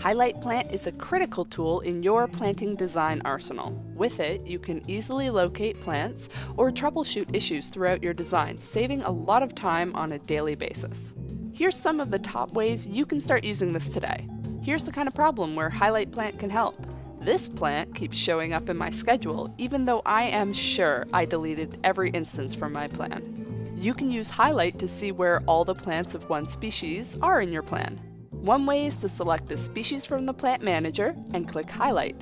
Highlight Plant is a critical tool in your planting design arsenal. With it, you can easily locate plants or troubleshoot issues throughout your design, saving a lot of time on a daily basis. Here's some of the top ways you can start using this today. Here's the kind of problem where Highlight Plant can help. This plant keeps showing up in my schedule, even though I am sure I deleted every instance from my plan. You can use Highlight to see where all the plants of one species are in your plan. One way is to select a species from the Plant Manager and click Highlight.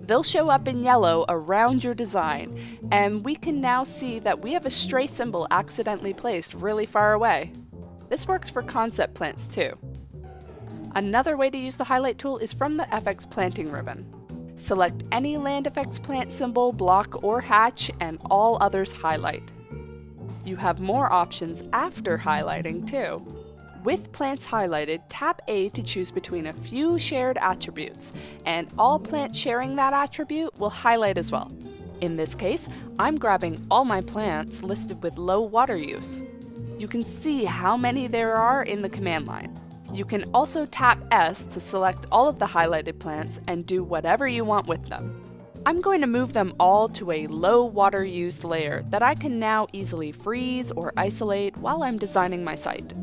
They'll show up in yellow around your design, and we can now see that we have a stray symbol accidentally placed really far away. This works for concept plants too. Another way to use the Highlight tool is from the FX Planting ribbon. Select any Land Effects plant symbol, block, or hatch, and all others highlight. You have more options after highlighting too. With plants highlighted, tap A to choose between a few shared attributes, and all plants sharing that attribute will highlight as well. In this case, I'm grabbing all my plants listed with low water use. You can see how many there are in the command line. You can also tap S to select all of the highlighted plants and do whatever you want with them. I'm going to move them all to a low water used layer that I can now easily freeze or isolate while I'm designing my site.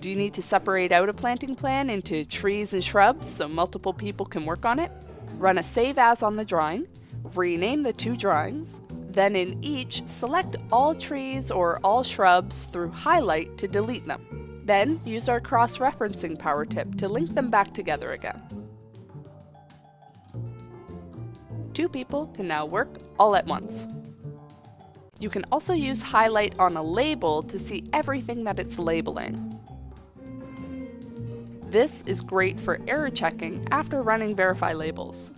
Do you need to separate out a planting plan into trees and shrubs so multiple people can work on it? Run a Save As on the drawing, rename the two drawings, then in each, select all trees or all shrubs through Highlight to delete them. Then use our cross-referencing power tip to link them back together again. Two people can now work all at once. You can also use Highlight on a label to see everything that it's labeling. This is great for error checking after running Verify labels.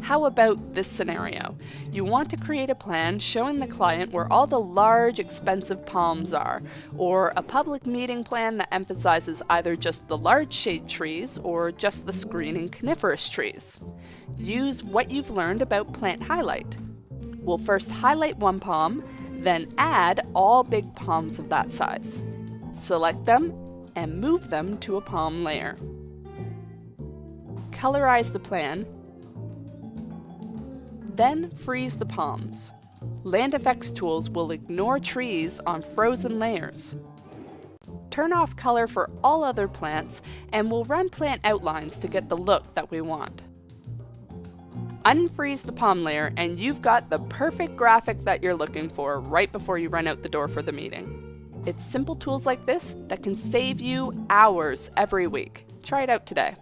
How about this scenario? You want to create a plan showing the client where all the large, expensive palms are, or a public meeting plan that emphasizes either just the large shade trees or just the screening coniferous trees. Use what you've learned about Plant Highlight. We'll first highlight one palm, then add all big palms of that size. Select them and move them to a palm layer. Colorize the plan, then freeze the palms. Land Effects tools will ignore trees on frozen layers. Turn off color for all other plants, and we'll run plant outlines to get the look that we want. Unfreeze the palm layer, and you've got the perfect graphic that you're looking for right before you run out the door for the meeting. It's simple tools like this that can save you hours every week. Try it out today.